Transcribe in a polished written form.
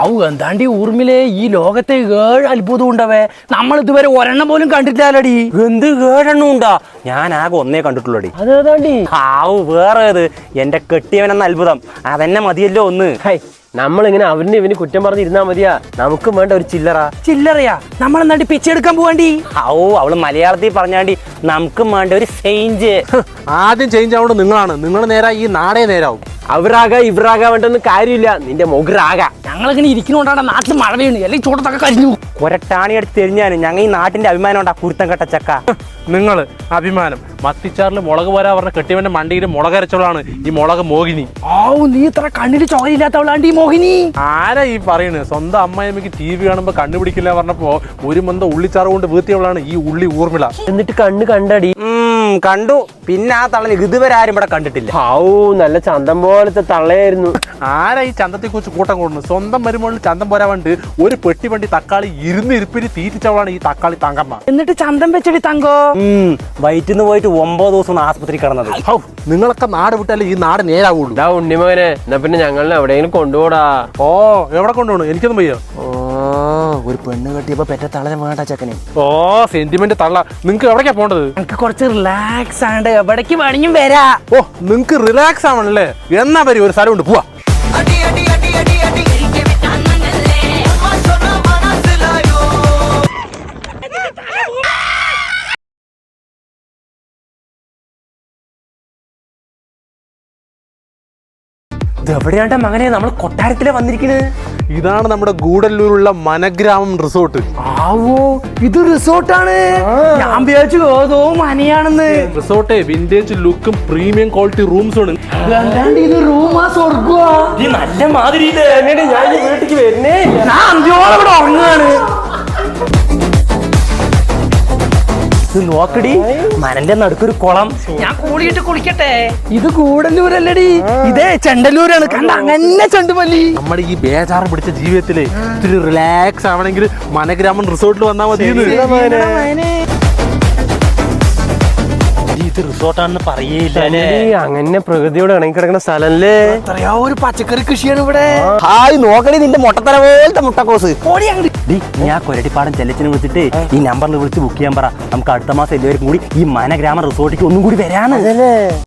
ഔ എന്താണ്ടി ഊർമിലെ ഈ ലോകത്തെ 7 അത്ഭുതം ഉണ്ടവേ. നമ്മൾ ഇതുവരെ ഒരെണ്ണം പോലും കണ്ടിട്ടില്ലടി. എന്ത് 7 എണ്ണം ഉണ്ടാ? ഞാൻ ആകെ ഒന്നേ കണ്ടിട്ടുള്ളടി. അതേതാണ്ടി? ആവു വേറെ ഏത്? എന്റെ കെട്ടിയവനെന്ന അത്ഭുതം അതെന്നെ മതിയല്ലോ ഒന്ന്. നമ്മളിങ്ങനെ അവന് ഇവന് കുറ്റം പറഞ്ഞിരുന്നാ മതിയാ? നമുക്കും വേണ്ട ഒരു ചില്ലറയാ. നമ്മളെന്നാണ്ടി പിച്ചെടുക്കാൻ പോവാണ്ടി. അവള് മലയാളത്തിൽ പറഞ്ഞാണ്ടി നമുക്കും വേണ്ട ഒരു ചേഞ്ച്. ആദ്യം ചേഞ്ച് ആവുന്നത് നിങ്ങളാണ്. നിങ്ങൾ നേരാ ഈ നാടേ നേരാവും. ഇവരാകാ വേണ്ടെന്ന് കാര്യമില്ല. നിന്റെ മൊഗ്രാകാ. ഞങ്ങളിങ്ങനെ ഇരിക്കുന്നോണ്ടാണ് നാട്ടിൽ മഴ വീണ്, അല്ലെങ്കിൽ ചൂടത്തൊക്കെ കരിഞ്ഞു. ഒരട്ടാണി അടിച്ച് തെരിഞ്ഞാലും ഞങ്ങൾ ഈ നാട്ടിന്റെ അഭിമാനം ഉണ്ടാ കുരുത്തം കെട്ട ചക്ക. നിങ്ങൾ അഭിമാനം മത്തിച്ചാറിൽ മുളക് പോരാ പറഞ്ഞ കെട്ടിയവന്റെ മണ്ടിയിൽ മുളകരച്ചവളാണ് ഈ മുളക് മോഹിനി. നീ ഇത്ര കണ്ണിൽ ചോരയില്ലാത്തവളാണ്ടി മോഹിനി. ആരാ ഈ പറയുന്നത്? സ്വന്തം അമ്മായിമ്മക്ക് TV കാണുമ്പോ കണ്ടുപിടിക്കില്ല പറഞ്ഞപ്പോ ഒരു മന്ത ഉള്ളിച്ചാറ് കൊണ്ട് വീഴ്ത്തിയവളാണ് ഈ ഉള്ളി ഊർമിള. എന്നിട്ട് കണ്ണ് കണ്ടടി? കണ്ടു. പിന്നെ ആ തള്ളന് ഇതുവരെ ആരും ഇവിടെ കണ്ടിട്ടില്ല. നല്ല ചന്തം പോലത്തെ തള്ളയായിരുന്നു. ആരാ ഈ ചന്തത്തെ കുറിച്ച് കൂട്ടം കൂടുന്നു? സ്വന്തം വരുമ്പോഴും ചന്തം പോരാ വേണ്ടി ഒരു പെട്ടി വണ്ടി തക്കാളി ഇരുന്നിരിപ്പിന് തീറ്റിച്ചവളാണ് ഈ തക്കാളി തങ്കമ്മ. എന്നിട്ട് ചന്തം വെച്ചടി തങ്കോ. വയറ്റിന്ന് പോയിട്ട് 9 ദിവസം ആസ്പത്രി കിടന്നത്. നിങ്ങളൊക്കെ നാട് വിട്ടാലേ ഈ നാട് നേരാവുള്ളൂ. ഉണ്ണിമകനെ, എന്നാ പിന്നെ ഞങ്ങളെ എവിടെയെങ്കിലും കൊണ്ടുപോടാ. എവിടെ കൊണ്ടുപോകണം? എനിക്കൊന്നും വയ്യ. ഒരു പെണ്ണ് കെട്ടിയപ്പോ പെറ്റ തളരെ വേണ്ട ചക്കനെ. സെന്റിമെന്റ് തള്ള. നിങ്ങക്ക് എവിടേക്കാ പോണ്ടത്? എനിക്ക് കുറച്ച് റിലാക്സ് ആണ്. എവിടേക്ക് വേണമെങ്കിലും വരാ. നിങ്ങക്ക് റിലാക്സ് ആവണല്ലേ? എന്നാ വരും, ഒരു സ്ഥലം ഉണ്ട്, പോവാ. എവിടെയാണ്ട മകനെ നമ്മൾ കൊട്ടാരത്തിലെ വന്നിരിക്കുന്നത്? ഇതാണ് നമ്മുടെ ഗൂഡല്ലൂരുള്ള മനഗ്രാമം റിസോർട്ട്. ഇത് റിസോർട്ടാണ്. ഞാൻ വിചാരിച്ചു ഏതോ മനയാണെന്ന്. റിസോർട്ട് വിന്റേജ് ലുക്കും പ്രീമിയം ക്വാളിറ്റി റൂംസ് ആണ്. ഇത് റൂമാ സ്വർഗ്ഗമാ? നല്ല മാതിരി. ഞാൻ വീട്ടിക്ക് വരുന്നേ. ഞാൻ അന്ത്യോളം ഇവിടെ ഉറങ്ങുകയാണ്. നോക്കടി, മനന്റെ നടുക്കൊരു കുളം. ഞാൻ കൂടിയിട്ട് കുളിക്കട്ടെ. ഇത് കൂടല്ലൂരല്ലടി, ഇതേ ചെണ്ടല്ലൂരാണ്. കണ്ട അങ്ങനെ ചെണ്ടുമല്ലി. നമ്മുടെ ഈ ബേജാറ് പിടിച്ച ജീവിതത്തില് ഇത്തിരി റിലാക്സ് ആവണമെങ്കിൽ മനഗ്രാമം റിസോർട്ടിൽ വന്നാൽ മതി. ഇത് റിസോർട്ടാണെന്ന് പറയേയില്ല. അങ്ങനെ പ്രകൃതിയോട് ഇണങ്ങി കിടക്കുന്ന സ്ഥലല്ലേ? എത്രയോ ഒരു പച്ചക്കറി കൃഷിയാണ് ഇവിടെ. നോക്കടി നിന്റെ മുട്ടത്തല പോലത്തെ മുട്ടക്കോസ്. ഓടി ഞാൻ കൊരട്ടിപ്പാടം ചെല്ലച്ചിനെ വിളിച്ചിട്ട് ഈ നമ്പറിൽ വിളിച്ച് ബുക്ക് ചെയ്യാൻ പറ. നമുക്ക് അടുത്ത മാസം എല്ലാവരും കൂടി ഈ മനഗ്രാമം റിസോർട്ടിലേക്ക് ഒന്നും കൂടി വരാണ്.